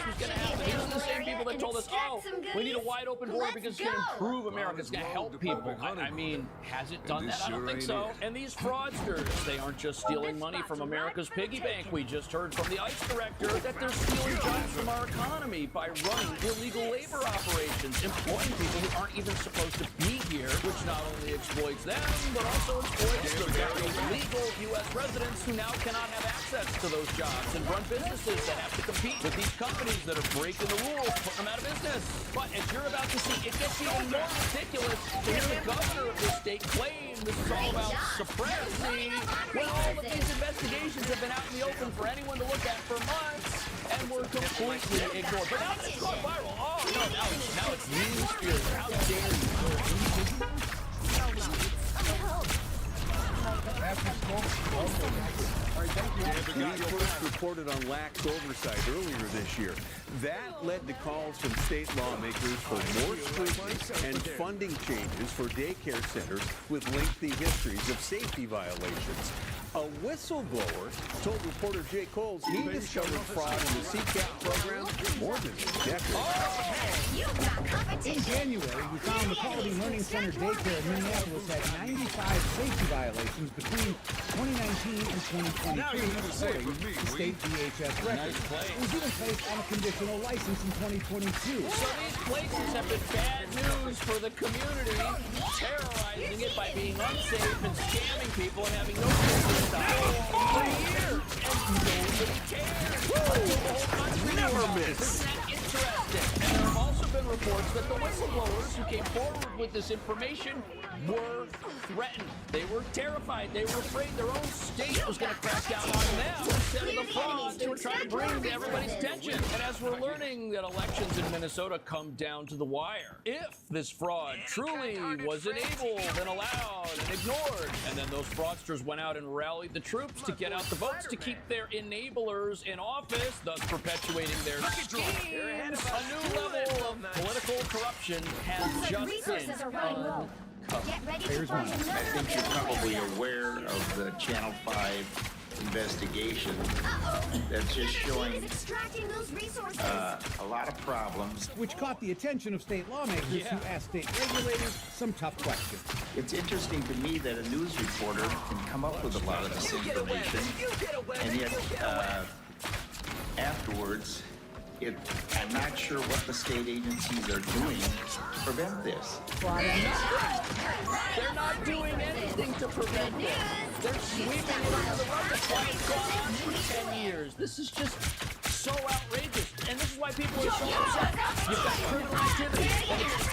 was going to happen. These are the same people that told us, oh, we need a wide open border because it's going to improve America. It's going to help people. I mean, has it done that? I don't think so. And these fraudsters, they aren't just stealing money from America's piggy bank. We just heard from the ICE director that they're stealing jobs from our economy by running illegal labor operations, employing people who aren't even supposed to be here, which not only exploits them, but also exploits the very legal U.S. residents who now cannot have access to those jobs and run businesses that have to compete with these companies that are breaking the rules, putting them out of business. But as you're about to see, it gets even more ridiculous to hear the governor of this state claim this is all about supremacy. Well, all of these investigations have been out in the open for anyone to look at for months, and were completely ignored. But now that it's gone viral, oh no, now it's mean-spirited. How dare you? We first reported on lax oversight earlier this year. That led to calls from state lawmakers for more scrutiny and funding changes for daycare centers with lengthy histories of safety violations. A whistleblower told reporter Jay Coles he discovered fraud in the CCAP program more than a decade. In January, we found the Quality Learning Center daycare in Minneapolis had 95 safety violations between 2019 and 2022, according to state DHS records. It was even placed on a conditional license in 2022. So these places have been bad news for the community, terrorizing it by being unsafe and scamming people and having no business for years, and nobody cares. The whole country Never miss. Isn't that interesting? And there have also been reports that the whistleblowers who came forward with this information were threatened. They were terrified. They were afraid their own state was going to crack down on them instead of the fraud they were trying to bring to everybody's attention. And as we're learning that elections in Minnesota come down to the wire, if this fraud truly was enabled and allowed and ignored, and then those fraudsters went out and rallied the troops to get out the votes to keep their enablers in office, thus perpetuating their schemes, a new level of political corruption has just been uncovered. Here's one. I think you're probably aware of the Channel 5 investigation that's just showing a lot of problems. Which caught the attention of state lawmakers who asked state regulators some tough questions. It's interesting to me that a news reporter can come up with a lot of this information, and yet afterwards, I'm not sure what the state agencies are doing to prevent this. They're not doing anything to prevent this. They're sweeping it under the rug. That's why it's gone on for 10 years. This is just so outrageous. And this is why people are so upset. You've got criminal activity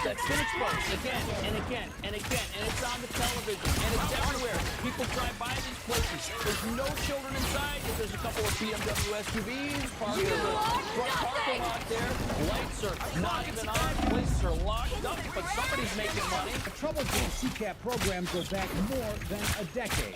that's been exposed again and again and again. And it's on the television. And it's everywhere. People drive by these places. There's no children inside. There's a couple of BMW SUVs parked in the front parking lot there. Lights are not even on. Places are locked up. But somebody's making money. The trouble with the CCAP program goes back more than a decade.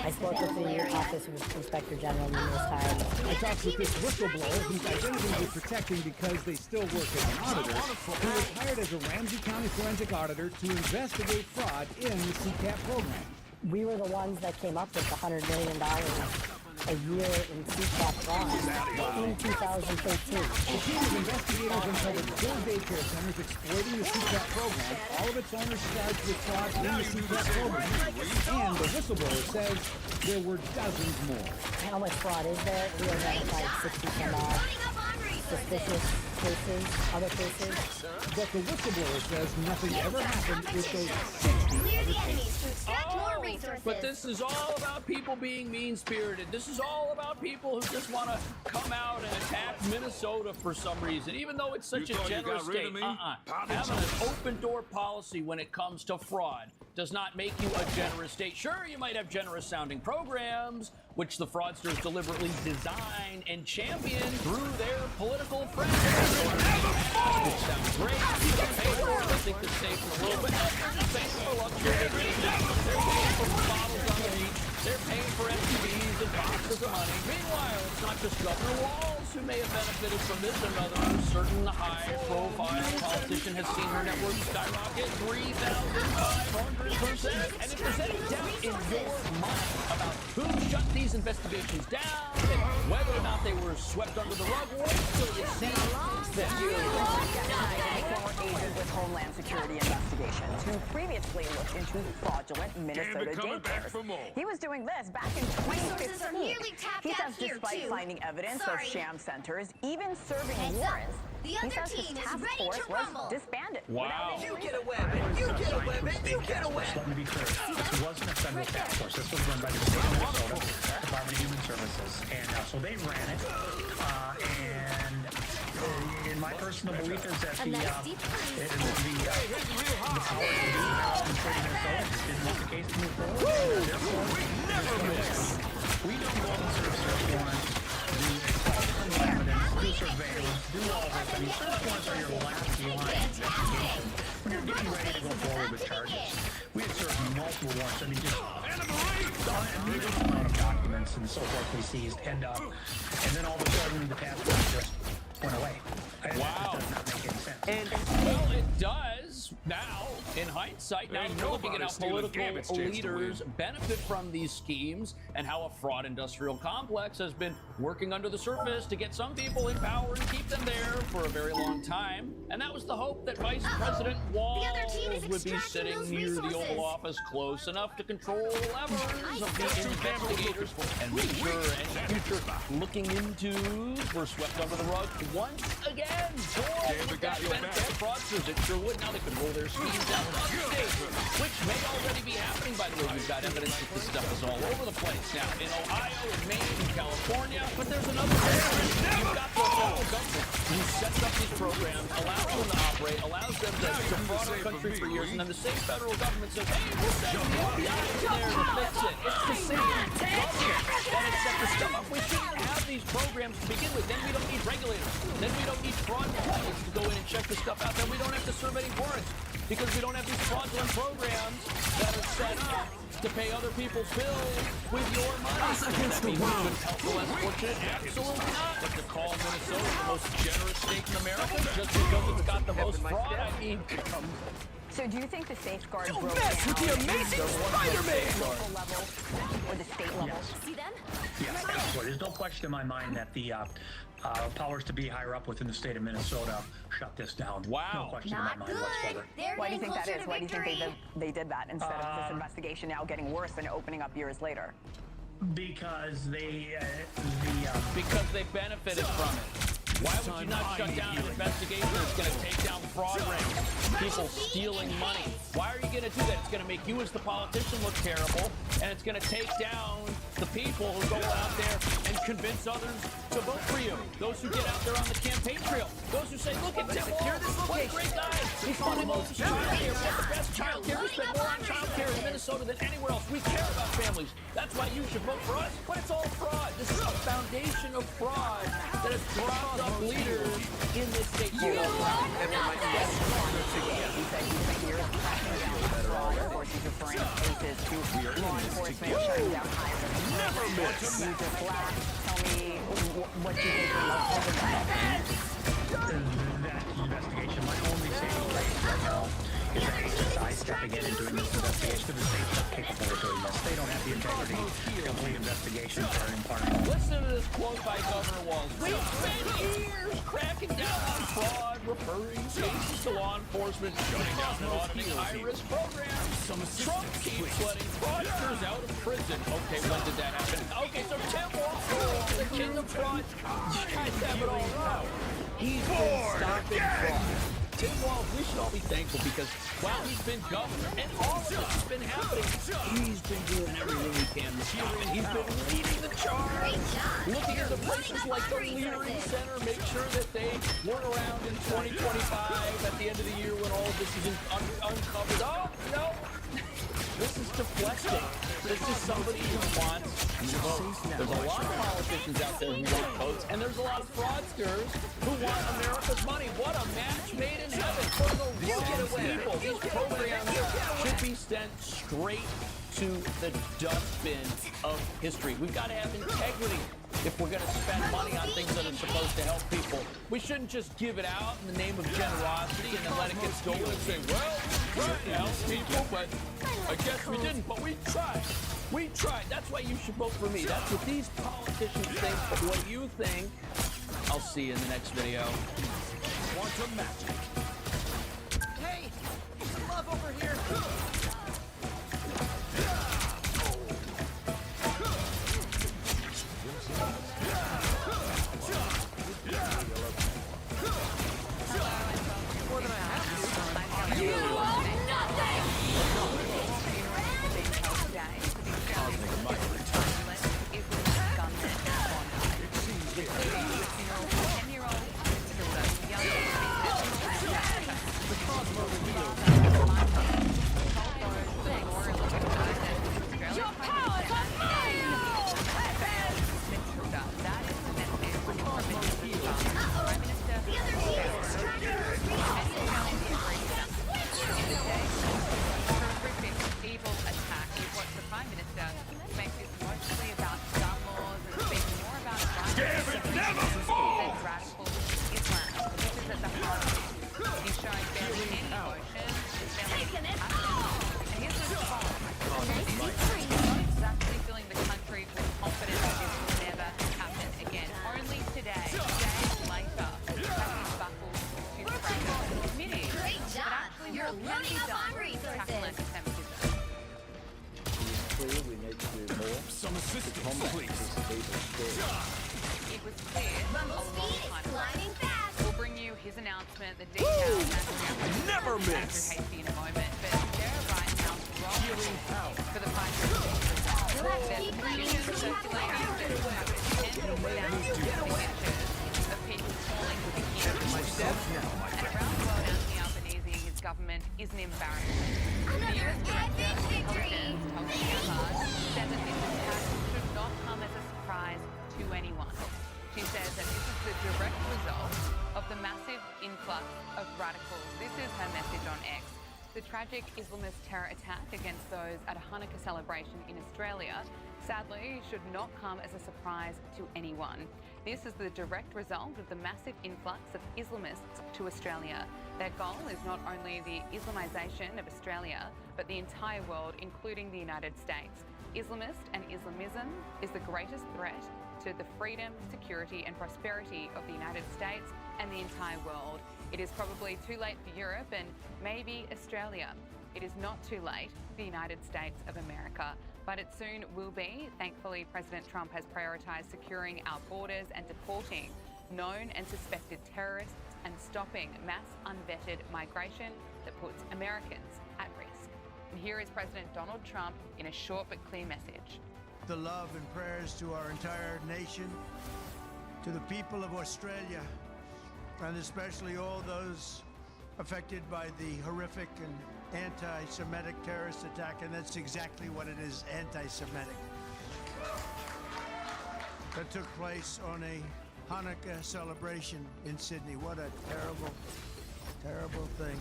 I spoke with the Office of Inspector General numerous times. I talked with this whistleblower whose identity we're protecting because they still work as an auditor, who was hired as a Ramsey County forensic auditor to investigate fraud in the CCAP program. We were the ones that came up with the $100 million a year in CCAP fraud in 2013. The team of investigators uncovered 4 daycare centers exploiting the CCAP program, all of its owners charged with fraud in the CCAP program, and the whistleblower says there were dozens more. How much fraud is there? We identified 60-some odd suspicious cases, other cases. But the whistleblower says nothing ever happened with those 60 other cases. But this is all about people being mean-spirited. This is all about people who just want to come out and attack Minnesota for some reason, even though it's such a generous state. Having an open-door policy when it comes to fraud does not make you a generous state. Sure, you might have generous-sounding programs, which the fraudsters deliberately design and champion through their political friends. It sounds great. People pay for it. They think they're safe in a little bit. They're paying for luxury vacations. They're paying for bottles on the beach. They're paying for MTVs and boxes of money. Meanwhile, it's not just Governor Walz who may have benefited from this. Another certain high-profile politician has seen her net worth skyrocket 3,500%. And if there's any doubt in your mind about who shut these investigations down and whether fraudsters swept under the rug. Wait till you see this. Former agent with Homeland Security Investigations who previously looked into fraudulent Minnesota daycares. He was doing this back in 2015. He says despite finding evidence of sham centers, even serving warrants, he says his task force was disbanded. Wow. You get a weapon! You get a weapon! You get a weapon! Let me be clear. This wasn't a federal task force. This was run by the state of Minnesota Department of Human Services. And so they ran it. And in my personal belief is that the powers that be controlling Minnesota didn't want the case to move forward. Therefore, we don't go and serve search warrants, do evidence, do surveillance, do all this. I mean, search warrants are your last line investigation when you're getting ready to go forward with charges. We had served multiple warrants. I mean, just a amount of documents and so forth we seized, and then all of a sudden the task force just went away. Wow. That does not make any sense. And, well, it does now, in hindsight. Now you're looking at how political leaders benefit from these schemes and how a fraud industrial complex has been working under the surface to get some people in power and keep them there for a very long time. And that was the hope that Vice President Walz would be sitting near the Oval Office close enough to control levers of the investigators and make sure any future looking intos were swept under the rug once again. Boy, would that benefit fraudsters at Sherwood. Now they can roll their schemes out on stage, which may already be happening, by the way. We've got evidence that this stuff is all over the place now in Ohio, in Maine, in California. But there's another area. You've got the federal government who sets up these programs, allows them to operate, allows them to defraud our country for years, and then the same federal government says, hey, we'll send the FBI in there to fix it. It's the same government that has set this stuff up. We shouldn't have these programs to begin with. Then we don't need regulators. Then we don't need fraud departments to go in and check this stuff out. Then we don't have to serve any warrants because we don't have these fraudulent programs that are set up to pay other people's bills with your money. That means we shouldn't help the less fortunate? Absolutely not. But to call Minnesota the most generous state in America just because it's got the most fraud, I mean, So do you think the safeguard Don't broke mess down with the at amazing the Spider-Man! local level or the state level? Yes, absolutely. There's no question in my mind that the powers to be higher up within the state of Minnesota shut this down. Wow. No question in my mind whatsoever. Why do you think that is? Why do you think they did that instead of this investigation now getting worse and opening up years later? Because they benefited from it. Why would you not shut down an investigation that's going to take down fraud rings, people stealing money? Why are you going to do that? It's going to make you as the politician look terrible, and it's going to take down the people who go out there and convince others to vote for you. Those who get out there on the campaign trail. Those who say, look at Tim Walz, what a great guy. He's funding all this child care. We have the best child care. We spend more on child care in Minnesota than anywhere else. We care about families. That's why you should vote for us. But it's all fraud. This is a foundation of fraud that has propped up leaders in this state. You are Of course, he's referring cases to law enforcement shutting down hiring. Never miss! You just laugh. Tell me what you think of law enforcement. that investigation, my only saving grace right now is that HSI stepping in and doing this investigation because the state's not capable of doing this. They don't have the integrity to complete investigations that are impartial. Listen to this quote by Governor Walz. We've spent years cracking down on fraud, referring cases to law enforcement, shutting down and auditing high-risk programs. Trump keeps letting fraudsters out of prison. Okay, when did that happen? Okay, so Tim Walz, the king of fraud, you guys have it all wrong. He's been stopping fraud. Tim Walz, we should all be thankful because while he's been governor and all of this has been happening, he's been doing everything he can to stop it. He's been leading the charge, looking into places like the Leary Center, make sure that they weren't around in 2025 at the end of the year when all of this is uncovered. Oh, no. This is deflecting. This is somebody who wants votes. There's a lot of politicians out there who want votes, and there's a lot of fraudsters who want America's money. What a match made in heaven for the wrong people. These programs should be sent straight to the dustbin of history. We've got to have integrity if we're going to spend money on things that are supposed to help people. We shouldn't just give it out in the name of generosity and then let it get stolen and say, well, we tried to help people, but I guess we didn't, but we tried. We tried. That's why you should vote for me. That's what these politicians think, what you think. I'll see you in the next video. Quantum magic. Hey, some love over here. More than I have to. You are nothing! Your powers are mine! That is the message from Prime Minister evil attack is what the Prime Minister makes this mostly about gun laws and speaking more about radical Islam. This is at the heart of it. He's showing barely any emotion, barely and here's the response. Not exactly filling the country with confidence that this will never happen again. Only today, days later, has he buckled to the pressure, admitting that actually You're more can be loading up done on to resources. tackle anti-Semitism. Clear we need to do more. Some assistance, please. It was clear a Rumble long speed is time ago. climbing fast. We'll bring you his announcement, the details, and Never Andrew miss. Hasty in a moment. But they're right now wrong for the Prime Minister. There's keep letting petitions you circulating have that have tens of thousands of signatures of people calling for the end of myself now. And around the world, Anthony Albanese and his government is an embarrassment. The US Director of Intelligence, Tulsi Gabbard, said that this attack should not come as a surprise to anyone. She says that this is the direct result of the massive influx of radicals. This is her message on X. The tragic Islamist terror attack against those at a Hanukkah celebration in Australia sadly should not come as a surprise to anyone. This is the direct result of the massive influx of Islamists to Australia. Their goal is not only the Islamisation of Australia, but the entire world, including the United States. Islamist and Islamism is the greatest threat to the freedom, security and prosperity of the United States and the entire world. It is probably too late for Europe and maybe Australia. It is not too late for the United States of America, but it soon will be. Thankfully, President Trump has prioritised securing our borders and deporting known and suspected terrorists and stopping mass unvetted migration that puts Americans at risk. And here is President Donald Trump in a short but clear message. The love and prayers to our entire nation, to the people of Australia, and especially all those affected by the horrific and anti-Semitic terrorist attack, and that's exactly what it is, anti-Semitic. That took place on a Hanukkah celebration in Sydney. What a terrible, terrible thing.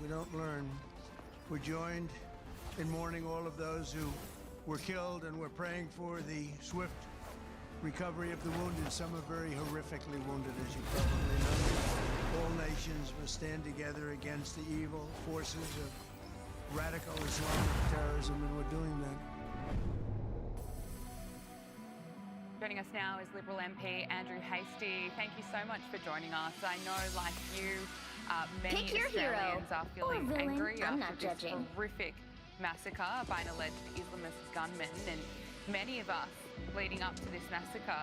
We don't learn. We're joined in mourning all of those who were killed, and we're praying for the swift recovery of the wounded. Some are very horrifically wounded, as you probably know. All nations must stand together against the evil forces of radical Islamic terrorism, and we're doing that. Joining us now is Liberal MP Andrew Hasty. Thank you so much for joining us. I know, like you, many Pick your Australians hero. are feeling Or villain. angry I'm after not this judging. horrific massacre by an alleged Islamist gunman. And many of us, leading up to this massacre,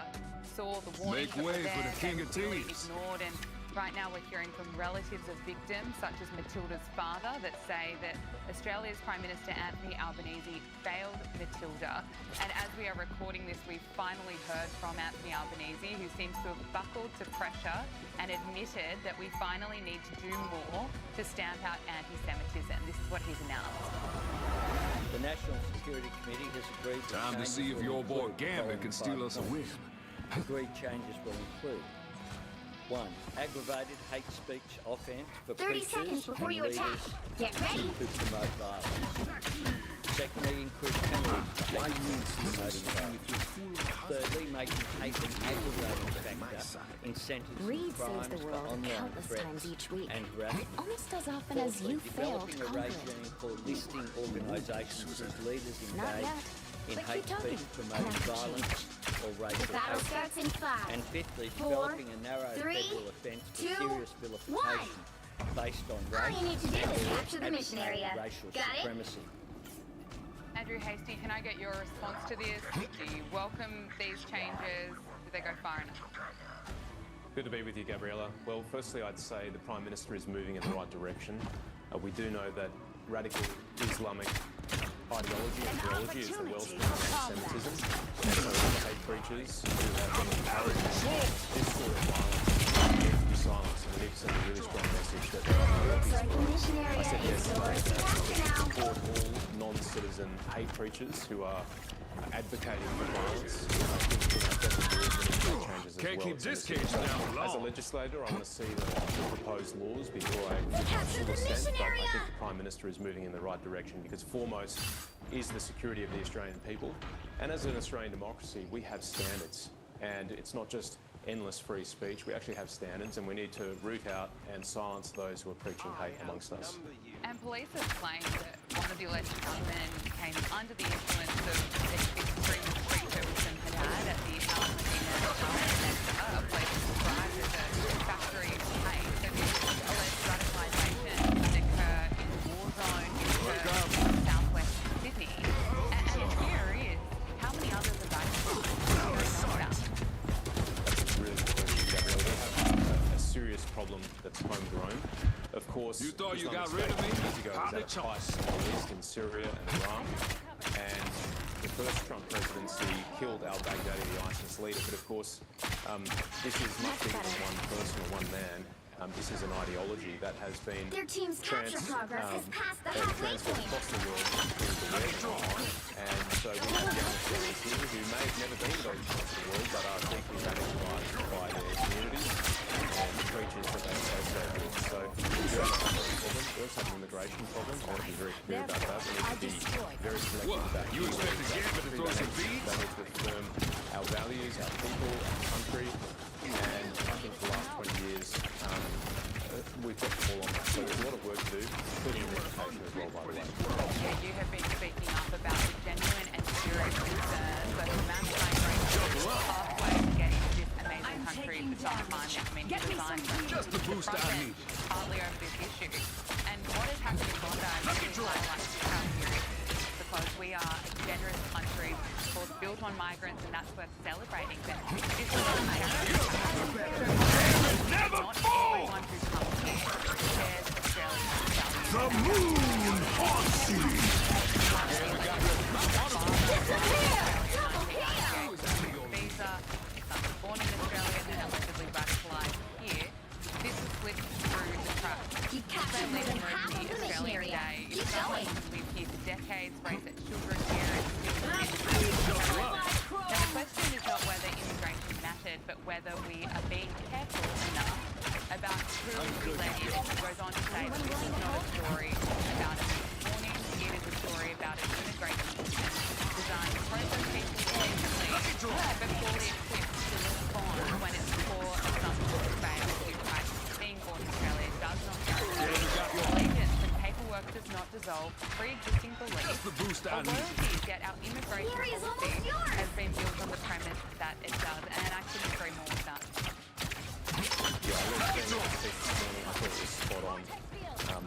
saw the warnings that were there, they were clearly ignored. And right now we're hearing from relatives of victims, such as Matilda's father, that say that Australia's Prime Minister Anthony Albanese failed Matilda. And as we are recording this, we've finally heard from Anthony Albanese, who seems to have buckled to pressure and admitted that we finally need to do more to stamp out anti-Semitism. This is what he's announced. The National Security Committee has agreed that Time to see if your boy Gambit can steal us a win. Agreed changes will include 1. Aggravated hate speech offence for 30 preachers seconds before and you attack. leaders Get ready. who promote violence. Secondly, increase penalties for hate promoting violence. Thirdly, making hate an aggravating factor in sentencing Reed crimes saves the for world online countless threats times each week, and harassment. almost as often as Fourthly, you fail to developing a conquer it. regime for listing organisations as leaders Not engaged yet. in But hate you told speech, me. promoting violence or The racial battle hate. starts in 5. And fifthly, 4, developing a narrow 3, federal offence for 2, serious vilification based on All race you need to do and is or capture the mission advocating area. racial Got it? supremacy. Andrew Hastie, can I get your response to this? Do you welcome these changes? Do they go far enough? Good to be with you, Gabriella. Well, firstly, I'd say the Prime Minister is moving in the right direction. We do know that radical Islamic ideology and ideology is the wellspring of anti-Semitism, and so all the hate preachers who have been encouraging this sort of violence need to be silenced, and we need to send a really strong message that there are no peace for. I said yesterday that we support all non-citizen hate preachers who are advocating for violence. I think definitely there is need to make changes as Can't well. keep It's this in the case city. down long. As a legislator, I want to see the proposed laws before I give my full assent, but I think the Prime Minister is moving in the right direction because foremost is the security of the Australian people. And as an Australian democracy, we have standards. And it's not just endless free speech. We actually have standards, and we need to root out and silence those who are preaching hate amongst us. And police have claimed that one of the alleged gunmen came under the influence of extreme preacher Wisdom Haddad at the Al Medina Center, a place described as a factory of hate. So this alleged radicalisation can occur in the war zone in southwest Sydney. And here is how many others are radicalised? That's a really good question, Gabrielle. We have a serious problem that's homegrown. Of course, You thought you got Islamic rid of State me? years ago was at its height in the Middle East, in Syria and Iraq. And the first Trump presidency killed al-Baghdadi, the ISIS leader. But of course, this is much bigger than one person or one man. This is an ideology that has been Their team's capture progress has passed the halfway transferred point. across the world through the web. And so we have young Australians here who may have never been to those parts of the world but are deeply radicalised by their communities and the preachers that they associate with. So we do have a hunger problem. We also have an immigration problem. I want to be very clear about that. We need to be very selective What? about You expected Gambit to throw some beads? They need to affirm our values, our people, our country. And I think for the last 20 years, we've got the ball on that. So there's a lot of work to do, including in education as well, by the way. Yeah, you have been speaking up about the genuine and serious concerns of mass migration pathway to get into this amazing country for some time now. I mean, you designed Just the boost I need. partly over this issue. And what has happened in Bondi really highlights how serious it is, because we are a generous country, of course, built on migrants, and that's worth celebrating. But this is not everyone who comes here shares Australian values. The moon haunts you! Visa, some born in Australia and allegedly radicalised here. This has slipped through the cracks. You captured more than half of the mission area. Keep going. We've here for decades, raised their children here, and still now the question is not whether immigration mattered, but whether we are being careful enough about who we let in. It goes on to say that this is not a story about a warning, it is a story about an immigration system designed to process people efficiently, but poorly equipped to respond when its core assumptions fail. Being born in Australia does not guarantee allegiance, and paperwork does not dissolve pre-existing beliefs or loyalties, yet our immigration policy has been built on the premise that it does, and I couldn't agree more with that. Yeah, I read the speech this morning. I thought it was spot on.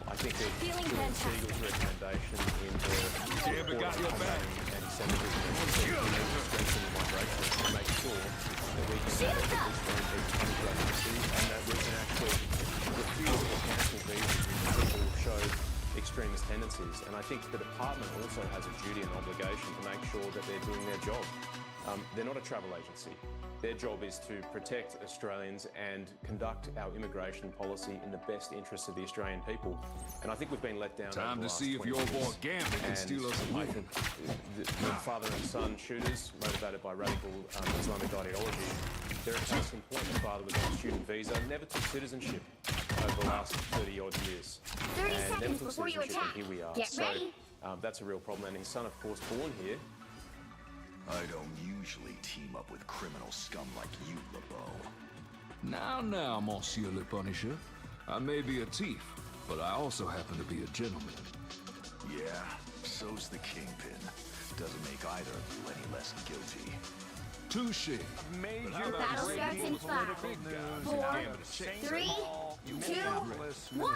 I think that Julian Siegel's recommendation in the report on anti-Semitism is we need to strengthen the migration to make sure that we can have these foreign people come to our country and that we can actually refuse or cancel visas if people show extremist tendencies. And I think the department also has a duty and obligation to make sure that they're doing their job. They're not a travel agency. Their job is to protect Australians and conduct our immigration policy in the best interests of the Australian people. And I think we've been let down. Time to over the see last if 20 your boy Gambit can steal us I away. think the father and son shooters motivated by radical Islamic ideology, they're a case in point. The father was on a student visa, never took citizenship over the last 30-odd years. 30 and never seconds took before you citizenship, attack. and here we are. Get so ready. that's a real problem. And his son, of course, born here. I don't usually team up with criminal scum like you, LeBeau. Now, Monsieur Le Punisher. I may be a thief, but I also happen to be a gentleman. Yeah, so's the Kingpin. Doesn't make either of you any less guilty. Touche. Major Battle starts in 5, 4, 3, 2, 1.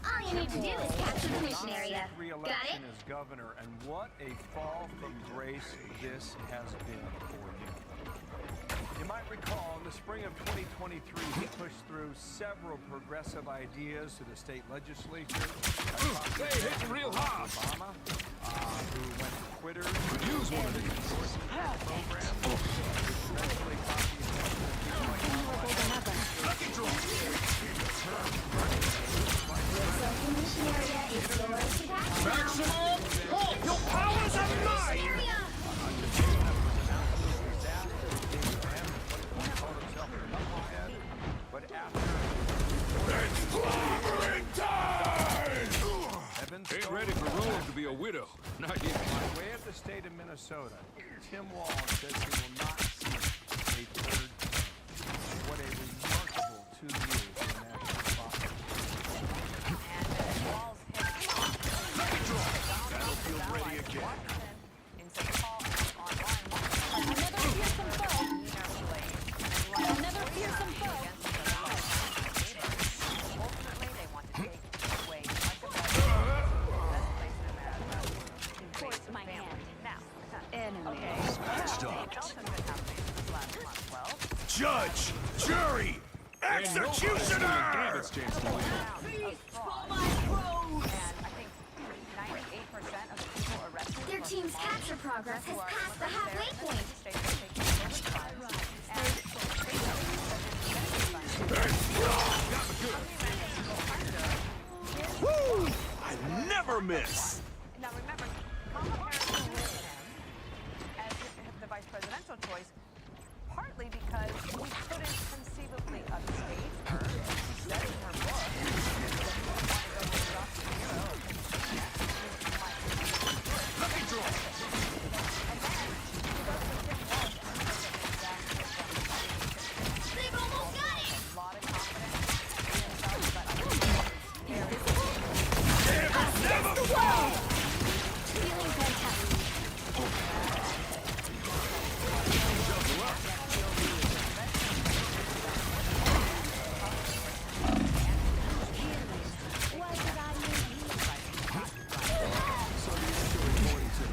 All you need to do is capture the mission area. Got it? Re-election as governor, and what a fall from grace this has been for you. You might recall in the spring of 2023, he pushed through several progressive ideas to the state legislature. Hey, hitting real hard. Obama, who went to quitters. Use one of these. Program. Eventually Lucky draw. Maximum pull! Your powers are mine! But after it's clobbering time! Ain't ready for Rome to be a widow. Not yet. By way of the state of Minnesota, Tim Walz says he will not seek a third term. What a remarkable 2 years in the national politics. Battlefield ready again. In St. Paul online. Another fearsome foe. Another fearsome foe. Ultimately, they want to take away much of that best place in America. Force my hand. Now, enemy. Smashed up. It's been happening this last month. Well, Judge, jury, executioner! David's chance to win. Their team's capture progress has passed the halfway point. Woo! I never miss! Now remember, Kamala Harris chose him as the vice presidential choice, partly because we couldn't conceivably upstage her. She said in her book that she wanted to go with Dr. Hero. Lucky draw. And then she goes with Tim Walz and she does exactly what They've almost got it! a lot of confidence in himself, but I think very Against the wall! Feeling fantastic.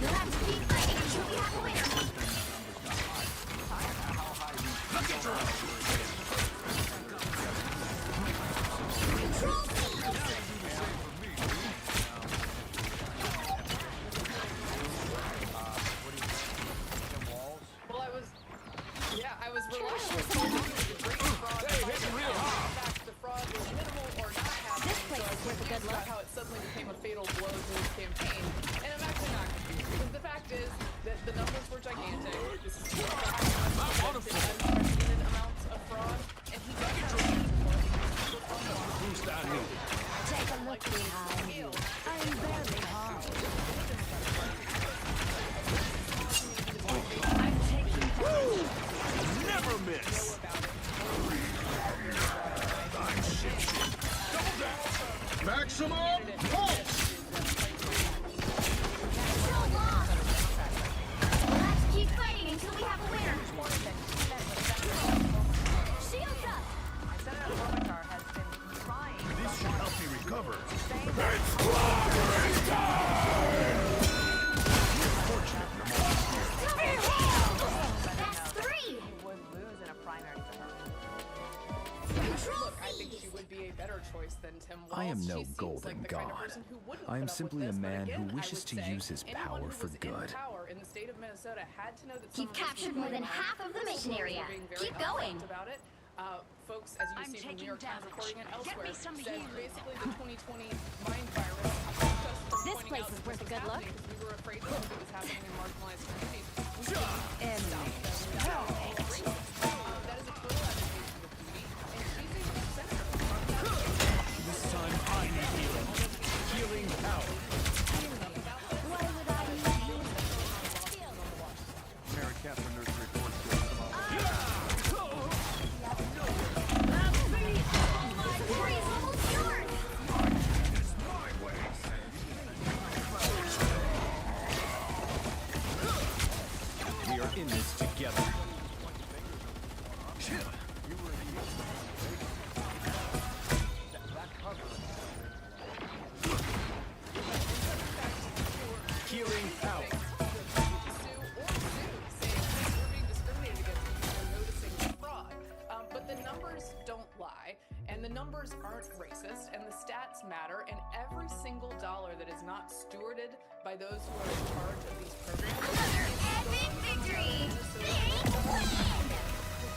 You'll have to keep fighting until we have a winner. Control C! Well, I was reluctant to bring fraud. Hey, hitting real hard. In fact, the fraud was minimal or not happening. This place is worth a good look. How it suddenly became a fatal blow to his campaign. And I'm actually not confused because the fact is that the numbers were gigantic. This is unprecedented amounts of fraud, and he does have Who's down here? Take a look behind you. I'm barely hard. I'm taking Woo! Never miss! I'm shit. Double down. Maximum pulse! So long! We'll have to keep fighting until we have a winner. Shields up! Senator Klobuchar has been trying. This should help me recover. It's clobbering time! That's 3! He would lose in a primary to her. Control I think she would be a better choice than Tim Walz. I am no She seems golden like the kind of god. person who wouldn't I am put up simply with a this, but man again, who I wishes would to say use his anyone power who for was in good. power in the state of Minnesota had to know that You've some of captured these more than people half of the mission were area. being very Keep going. upfront about it. Folks, as you see from New York Times reporting and elsewhere, said basically the 2020 mind virus stopped us from This pointing place out is that worth a this good was look. happening because we were afraid that it was happening in marginalized communities. That is a total abdication of duty, and she's a senator. This time I need healing. Healing power. Why would I need Mary Catherine Nurse reports to us about Victory's almost yours! It's my way. Healing out. But the numbers don't lie, and the numbers aren't racist, and the stats matter, and every single dollar that is not stewarded by those who are in charge of these programs. Another epic victory!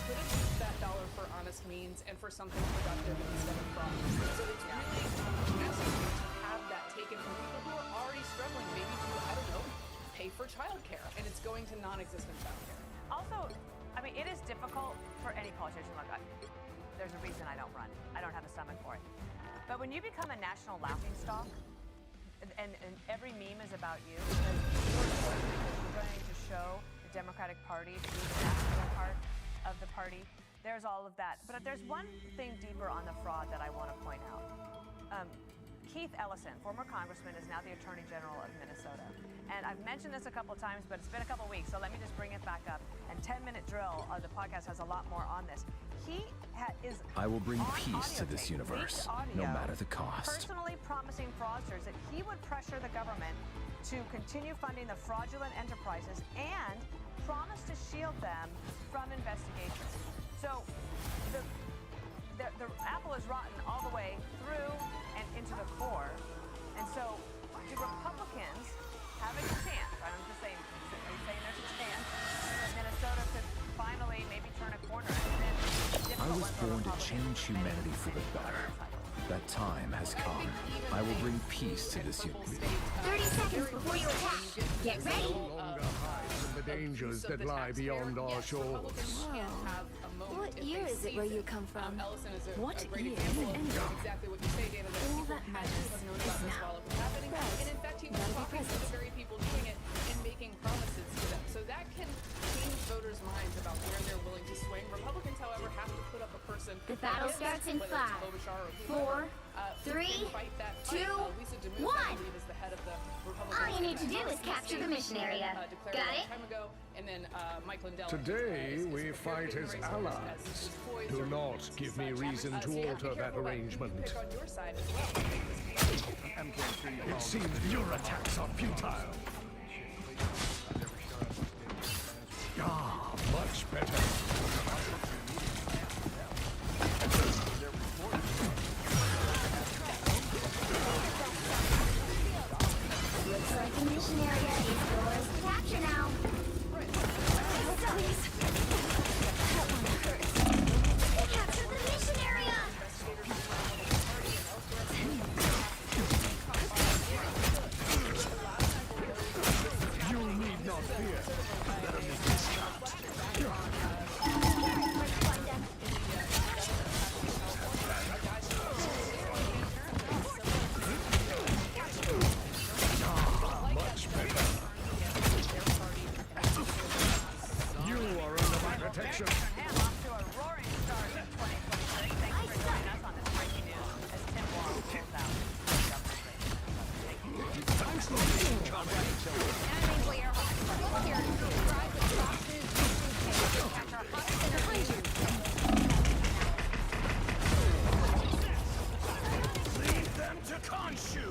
Could have used that dollar for honest means and for something productive instead of fraud. So it's really necessary to have that taken from people who are already struggling, maybe to, I don't know, pay for childcare, and it's going to non-existent childcare. Also, I mean, it is difficult for any politician. Look, there's a reason I don't run. I don't have a stomach for it. But when you become a national laughingstock, and every meme is about you, because you're going to show the Democratic Party to the national part of the party, there's all of that. But there's one thing deeper on the fraud that I want to point out. Keith Ellison, former congressman, is now the Attorney General of Minnesota. And I've mentioned this a couple of times, but it's been a couple of weeks, so let me just bring it back up. And 10-Minute Drill, the podcast, has a lot more on this. He is I will bring peace to audio this tape, universe, leaked no audio, matter the cost. personally promising fraudsters that he would pressure the government to continue funding the fraudulent enterprises and promise to shield them from investigations. So the apple is rotten all the way through and into the core. And so the Republicans have a chance. I'm just saying, are you saying there's a chance that Minnesota could finally maybe turn a corner? I was born to change humanity for the better. That time has come. I will bring peace to this universe. 30 seconds before you attack. Get ready. No longer hide from the dangers that lie beyond our shores. What year is it where you come from? What year? Exactly what you say, Dana. All that matters is now. And in fact, he was talking to the very people doing it and making promises to them. So that can change voters' minds about where they're willing to swing. Republicans, however, have to put up a person. The battle starts in 5, 4, 3, 2, 1. All you need to do is capture the mission area. Got it? Today we fight as allies. Do not give me reason to alter that arrangement. It seems your attacks are futile. Ah, much better. Looks like the mission area is yours to capture now. Please. That one hurts. Capture the mission area! You need not fear. Let him be stopped. Much better. You are under my protection. And off to a roaring start in 2026. Thanks for joining us on this breaking news as Tim Walz rolls out Thanks for being comrade. Enemy clear. Look here. Subscribe to Fox News YouTube page to catch our hottest interviews. Lead them to Khonshu.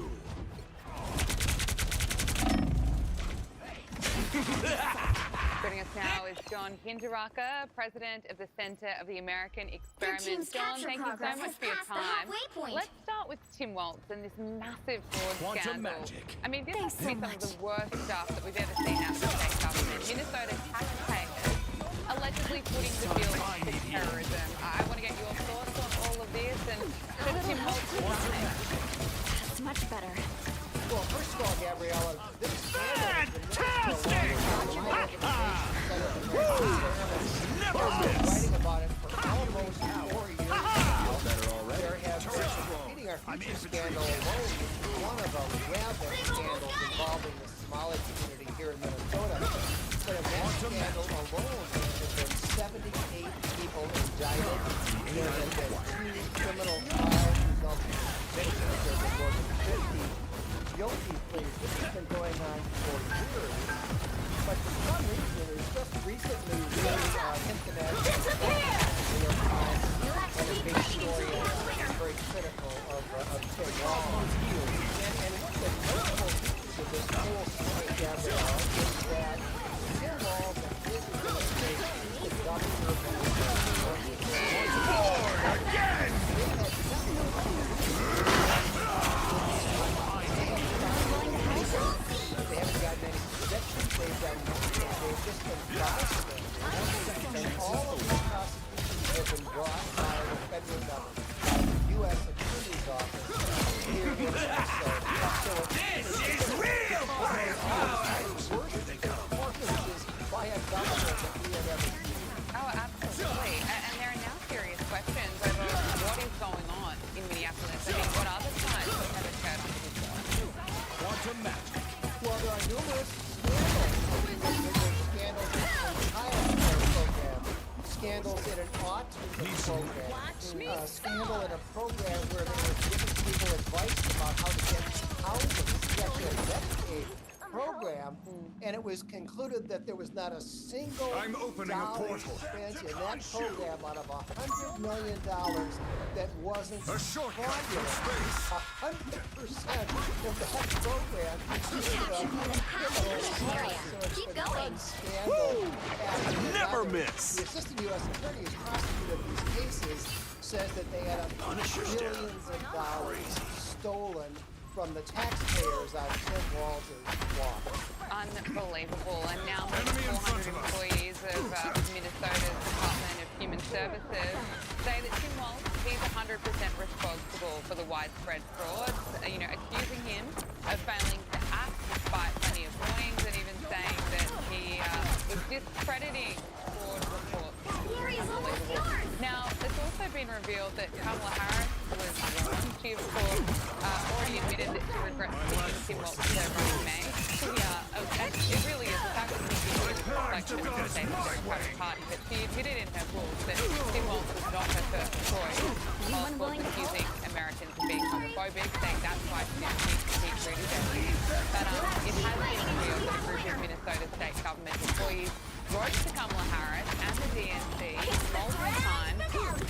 Joining us now is John Hinderaker, president of the Center of the American Experiment. John, thank you so much for your time. Let's start with Tim Walz and this massive fraud scandal. I mean, this has to be some of the worst stuff that we've ever seen out of the state government. Minnesota taxpayers allegedly footing the bill for terrorism. I want to get your thoughts on all of this and does Tim Walz design? That's much better. Well, first of all, Gabriella, this fantastic! Never writing about it for almost 4 years now. There have been, repeating our future scandal alone, one of the rampant scandals involving the Somali community here in Minnesota. But in that scandal alone, there have been 78 people indicted. There have been 2 criminal trials resulting in convictions. There have been more than 50 guilty pleas. This has been going on for years. But for some reason, there's just recently hinted at scandals in an autism program. A scandal in a program where they were giving people advice about how to get housing. This is actually a Medicaid program, and it was concluded that there was not a single dollar spent in that program out of $100 million that wasn't fraudulent. 100% of that program Keep going. Never miss. The assistant U.S. attorney who's prosecuted these cases says that they had billions of dollars stolen from the taxpayers on Tim Walz's watch. Unbelievable. And now 400 employees of Minnesota's Department of Human Services say that Tim Walz, he's 100% responsible for the widespread frauds, accusing him of failing to act despite plenty of warnings and even saying that he was discrediting fraud reports. Unbelievable. Now, it's also been revealed that Kamala Harris was warned. She, of course, already admitted that she regrets picking Tim Walz as her running mate. It really is a fact that she was reflection of the state of the Democratic Party, but she admitted in her rules that Tim Walz was not her first choice, while accusing Americans of being homophobic, saying that's why she didn't need to keep Rudy Giuliani. But it has been revealed that a group of Minnesota state government employees wrote to Kamala Harris and the DNC multiple times,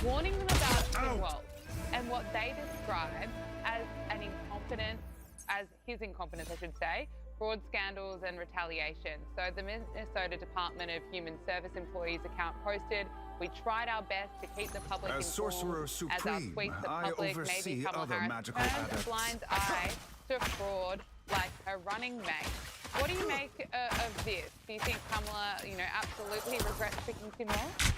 warning them about Tim Walz and what they describe as his incompetence, I should say, fraud scandals and retaliation. So the Minnesota Department of Human Service employees account posted, "We tried our best to keep the public As informed Sorcerer as our Supreme, tweets the I public. Maybe oversee Kamala other Harris magical turns a adepts." blind eye to fraud like her running mate." What do you make of this? Do you think Kamala, absolutely regrets picking Tim Walz?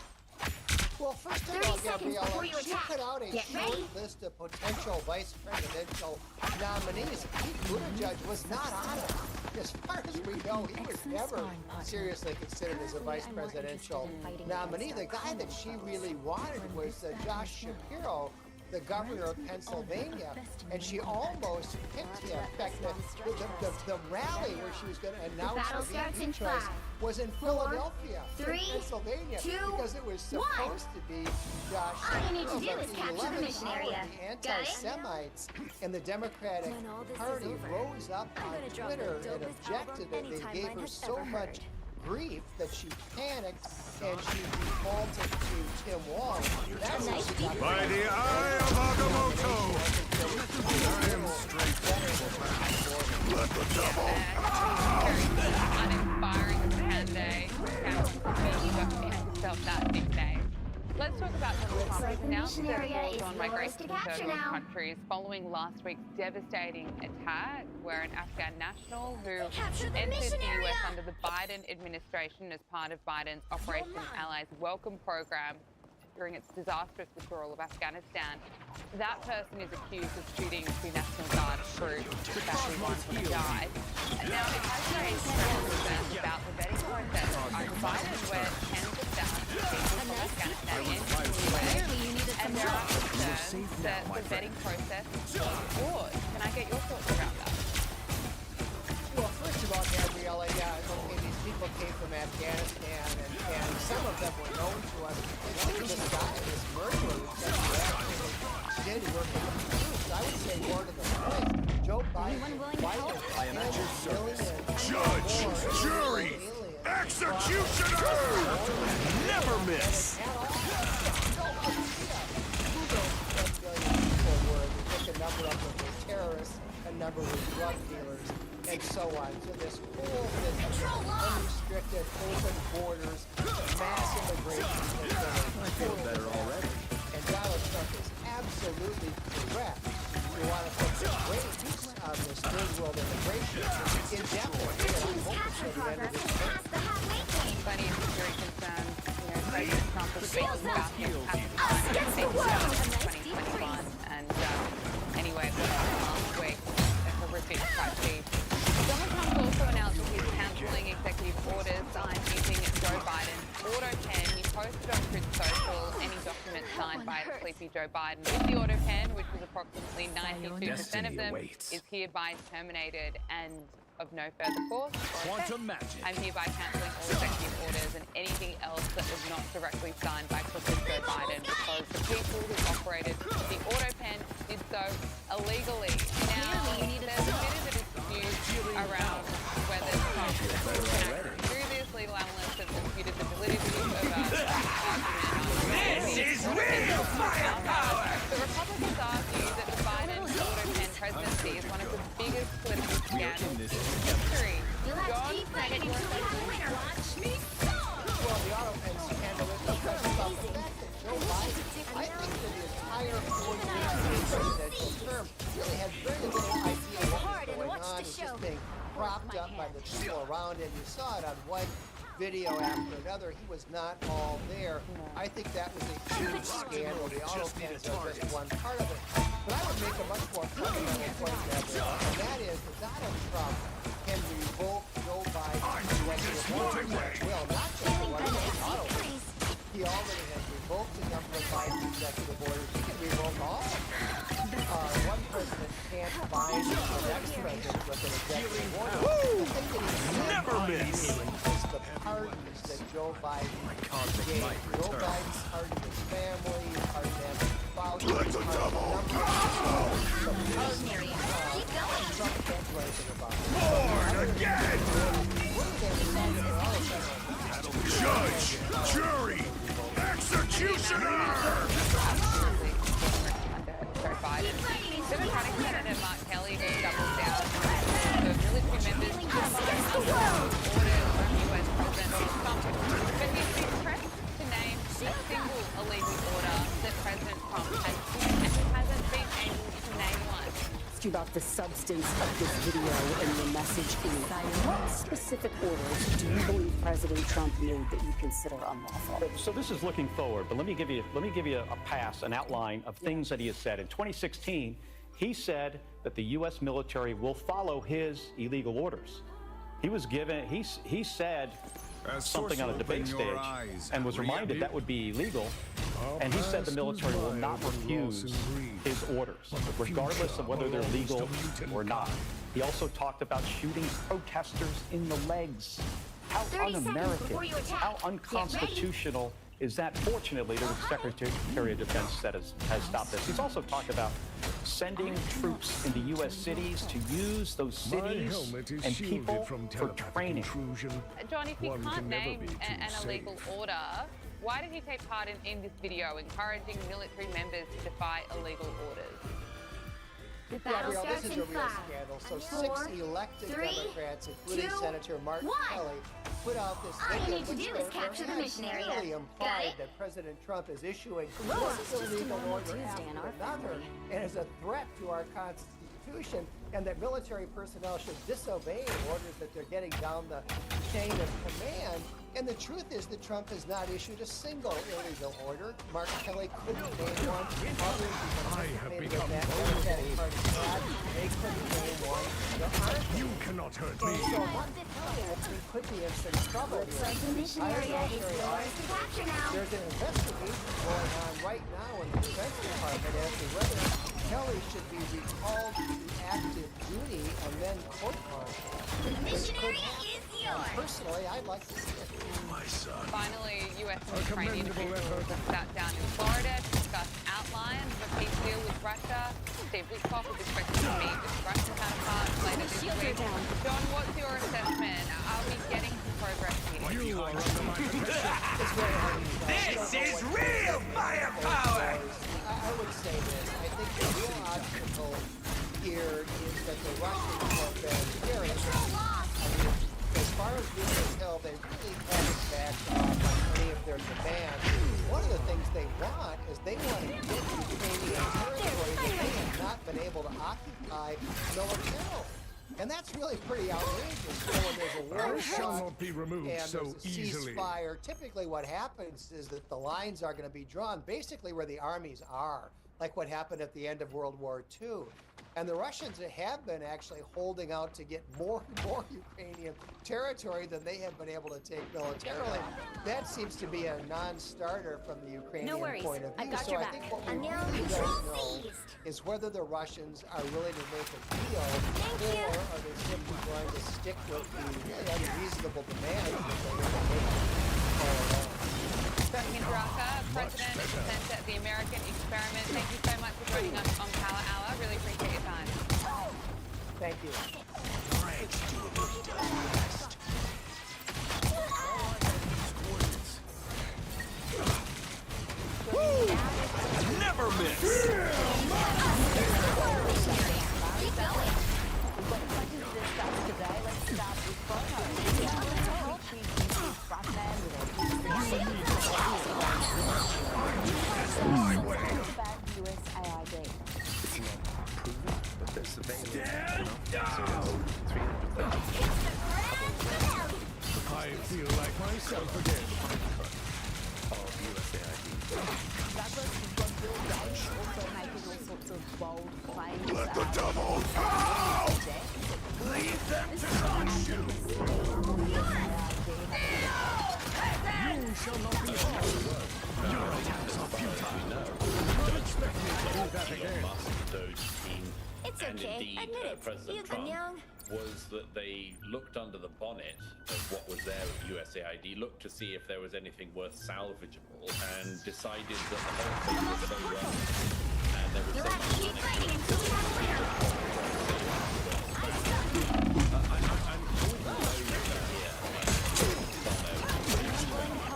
Well, first of all, Gabriella, she put out a short list of potential vice presidential nominees. Pete Buttigieg was not on it. As far as we know, he was never seriously considered as a vice presidential nominee. The guy that she really wanted was Josh Shapiro, the governor of Pennsylvania, and she almost picked him. In fact, the rally where she was going to announce her VP choice was in Philadelphia, Pennsylvania, because it was supposed to be Josh Shapiro. All you need to do is capture the mission area. The anti-Semites in the Democratic Party rose up on Twitter and objected that they gave her so much grief that she panicked and she defaulted to Tim Walz. That's what she got. By the eye of Agamotto! I am straight. Let the devil. Uninspiring as a candidate. Himself that nickname. Let's talk about Donald Trump's announcement of laws on migration to third world countries following last week's devastating attack where an Afghan national who entered the US under the Biden administration as part of Biden's Operation Allies Welcome program during its disastrous withdrawal of Afghanistan. That person is accused of shooting two National Guard troops, sadly one of them died. Now, it has raised concerns about the vetting process under Biden, where tens of thousands of people from Afghanistan enter the US, and there are concerns that the vetting process is flawed. Can I get your thoughts around that? Well, first of all, Gabriella, these people came from Afghanistan, and some of them were known to us. This guy, this murderer, that did work with the troops. I would say more to the point. Joe Biden, I am at your service. Judge, jury, executioner! Never miss! A number of them were terrorists, a number were drug dealers, and so on. So this whole business of unrestricted, open borders, mass immigration has been a feel better already. And Donald Trump is absolutely correct. We want to put the brakes on this third world immigration indefinitely. Plenty of security concerns. President Trump was speaking about him having 2021, and anyway, it was last week, a horrific tragedy. Donald Trump also announced that he's cancelling executive orders signed using Joe Biden's auto pen. He posted on Truth Social any document signed by the sleepy Joe Biden with the auto pen, which was approximately 92% of them, is hereby terminated. And of no further force or effect. Quantum magic. I'm hereby cancelling all executive orders and anything else that was not directly signed by President Joe Biden because the people who operated the auto pen did so illegally. Now, there's a bit of a dispute around whether Trump can act through this. Legal analysts have disputed the validity of This is real firepower! The Republicans argue that the Biden auto pen presidency is one of the biggest political scandals in history. John Bennett, Watch me go! Well, the auto pen scandal is because of the fact that Joe Biden, I think for the entire 4 years of his presidential term, really had very little idea what was going on. He's just being propped up by the people around him. You saw it on one video after another. He was not all there. I think that was a huge scandal. The auto pens are just one part of it. But I would make a much more fundamental point there, and that is that Donald Trump can revoke Joe Biden's executive orders at will, not just the one with the auto pens. He already has revoked a number of Biden's executive orders. He can revoke all of them. One president can't bind the next president with an executive order. The thing that he's never miss is the pardons that Joe Biden gave. Joe Biden's pardoned his family, pardoned Nancy Fauci, pardoned a number of people. Trump can't do anything about it. Born again! Judge, jury, executioner! Joe Biden. Democratic Senator Mark Kelly has doubled down on the military members to follow orders from US President Trump. But he's been pressed to name a single illegal order that President Trump has and he hasn't been able to name one. About the substance of this video and the message in it. What specific orders do you believe President Trump made that you consider unlawful? So this is looking forward, but let me give you a pass, an outline of things that he has said. In 2016, he said that the U.S. military will follow his illegal orders. He was given, he said something on a debate stage and was reminded that would be illegal. And he said the military will not refuse his orders, regardless of whether they're legal or not. He also talked about shooting protesters in the legs. How un-American, how unconstitutional is that? Fortunately, the Secretary of Defense that has stopped this. He's also talked about sending troops into U.S. cities to use those cities and people for training. John, if he can't name an illegal order, why did he take part in this video encouraging military members to defy illegal orders? Gabrielle, this is a real scandal. So 6 elected Democrats, including Senator Mark Kelly, put out this video which clearly implied that President Trump is issuing one illegal order after another and is a threat to our Constitution, and that military personnel should disobey orders that they're getting down the chain of command. And the truth is that Trump has not issued a single illegal order. Mark Kelly couldn't name one. Others who participated in that Democratic Party squad, they couldn't name one. There aren't. You cannot hurt me. So what we could be in some trouble here. There's an investigation going on right now in the Defense Department as to whether Kelly should be recalled to active duty and then court-martialed. Personally, I'd like to see it. My son. Finally, U.S. and Ukrainian officials have sat down in Florida to discuss outlines of a peace deal with Russia. Steve Witkoff is expected to meet with Russian counterparts later this week. John, what's your assessment? Are we getting some progress here? You are This is real firepower! I would say this. I think the real obstacle here is that the Russians have been very as far as we can tell, they really haven't backed off on any of their demands. One of the things they want is they want to get Ukrainian territory that they have not been able to occupy militarily. And that's really pretty outrageous. So when there's a war shall not be removed and so there's a easily. ceasefire, typically what happens is that the lines are going to be drawn basically where the armies are. like what happened at the end of World War II. And the Russians have been actually holding out to get more Ukrainian territory than they have been able to take militarily. That seems to be a non-starter from the Ukrainian point of view. I got so your I back. think what we And now really control don't know seized. is whether the Russians are willing to make a deal, or are they simply going to stick with the really unreasonable demands that they have made all along. Bertrand Raka, President and Center of the American Experiment. Thank you so much for joining us on Power Hour. Really appreciate your time. Thank you. Never miss! I feel like myself again. Let the devils out! Leave them to crush you! You shall not be harmed. Your attacks are futile. Not expect me to do that again. It's and okay. indeed, Admit it. President You've Trump been young. was that they looked under the bonnet of what was there at USAID, looked to see if there was anything worth salvageable, and decided that the whole thing was so wrong, and there was You'll so have to keep much fighting until we have a winner. I'm going to know that here,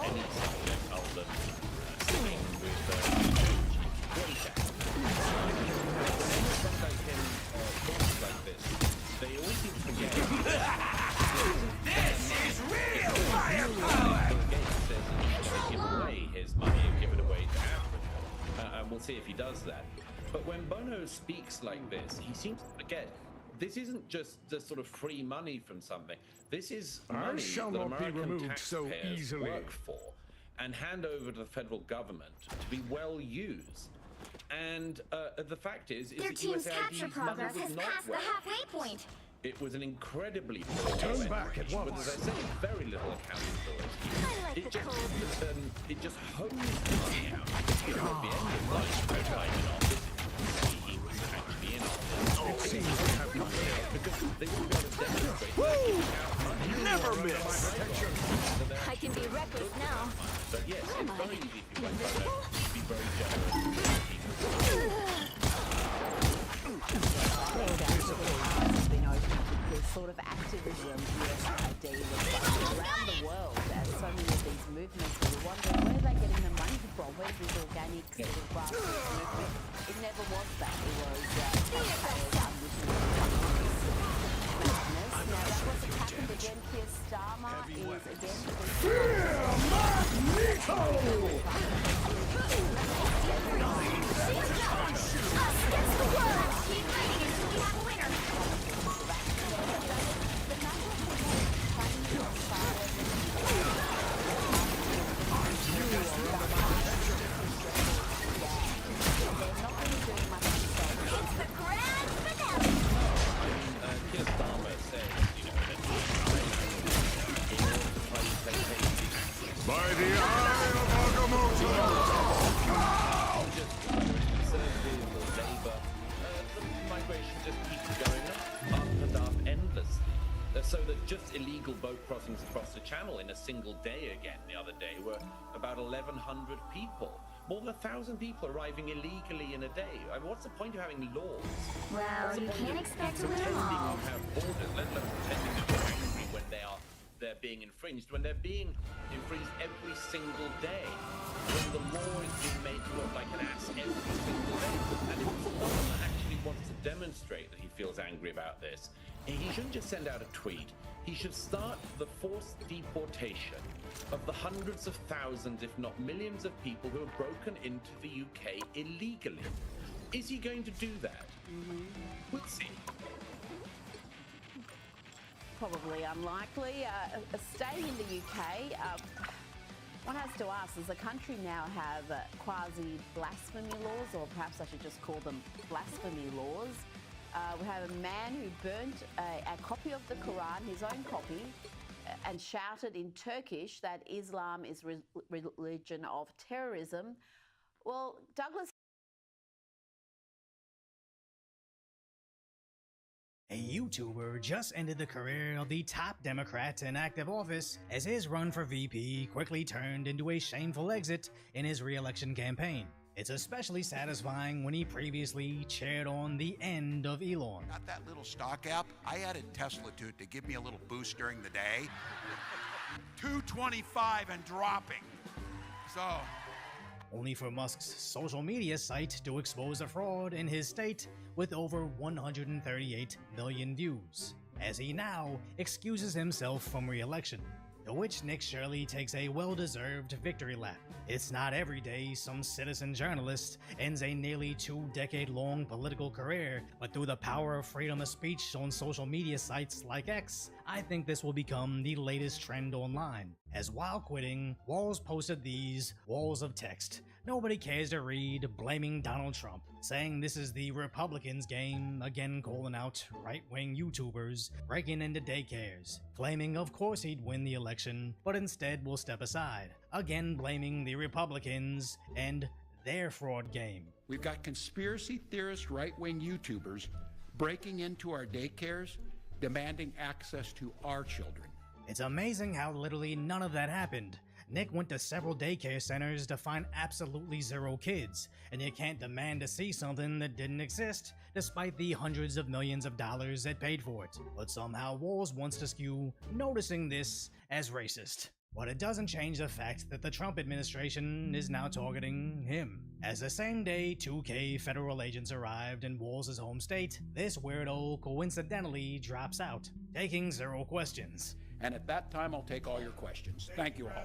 any subject other than sitting with great sometimes in talks like this, they always seem to forget. This is real firepower! Gates says he's going to give away his money and give it away to Africa. And we'll see if he does that. But when Bono speaks like this, he seems to forget this isn't just the sort of free money from something. This is money shall that not be American removed so taxpayers easily. work for and hand over to the federal government to be well used. And the fact is Their that team's USAID's capture money progress was has not passed the well. halfway point. It was an incredibly poor Turn back at operation, but once. as I say, very little accounting for it. I like the code. It just hosed the money out. You know, at the end of life's time in office, he was actually in office. It seems to have come here. Because they wouldn't be able to demonstrate that giving out money. Never miss! I can be reckless now. But yes, it's very easy if you want to be very generous. Has been open to the sort of activism USAID was around the world, as so many of these movements, we wonder where are they getting the money from? Where's this organic sort of grassroots movement? It never was that. It was taxpayers madness. Now that wasn't happened again. Keir Starmer is again. Keir Starmer said, you know, that in order to play By the eye of Agamotto! just whether it's conservative or Labour, the migration just keeps going up and up endlessly. So that just illegal boat crossings across the channel in a single day again the other day were about 1,100 people. More than 1,000 people arriving illegally in a day. I mean, what's the point of having laws? Well, What's the you point can't of expect to win them pretending all. you have borders, let alone pretending that you're angry when they're being infringed, when they're being infringed every single day, when the law is being made to look like an ass every single day. And if someone actually wants to demonstrate that he feels angry about this, he shouldn't just send out a tweet. He should start the forced deportation of the hundreds of thousands, if not millions of people who have broken into the UK illegally. Is he going to do that? We'll see. Probably unlikely. Staying in the UK, One has to ask, does the country now have quasi-blasphemy laws, or perhaps I should just call them blasphemy laws? We have a man who burnt a copy of the Quran, his own copy, and shouted in Turkish that Islam is religion of terrorism. Well, Douglas... A YouTuber just ended the career of the top Democrat in active office as his run for VP quickly turned into a shameful exit in his re-election campaign. It's especially satisfying when he previously cheered on the end of Elon. Got that little stock app? I added Tesla to it to give me a little boost during the day. 225 and dropping. So... only for Musk's social media site to expose a fraud in his state with over 138 million views, as he now excuses himself from re-election, to which Nick Shirley takes a well-deserved victory lap. It's not every day some citizen journalist ends a nearly 2-decade-long political career, but through the power of freedom of speech on social media sites like X, I think this will become the latest trend online. As while quitting, Walz posted these walls of text nobody cares to read, blaming Donald Trump, saying this is the Republicans' game, again calling out right-wing YouTubers breaking into daycares, claiming of course he'd win the election, but instead will step aside, again blaming the Republicans and their fraud game. We've got conspiracy theorist right-wing YouTubers breaking into our daycares, demanding access to our children. It's amazing how literally none of that happened. Nick went to several daycare centers to find absolutely zero kids, and you can't demand to see something that didn't exist, despite the hundreds of millions of dollars that paid for it. But somehow Walz wants to skew noticing this as racist. But it doesn't change the fact that the Trump administration is now targeting him. As the same day 2K federal agents arrived in Walz's home state, this weirdo coincidentally drops out, taking zero questions. And at that time, I'll take all your questions. Thank you all.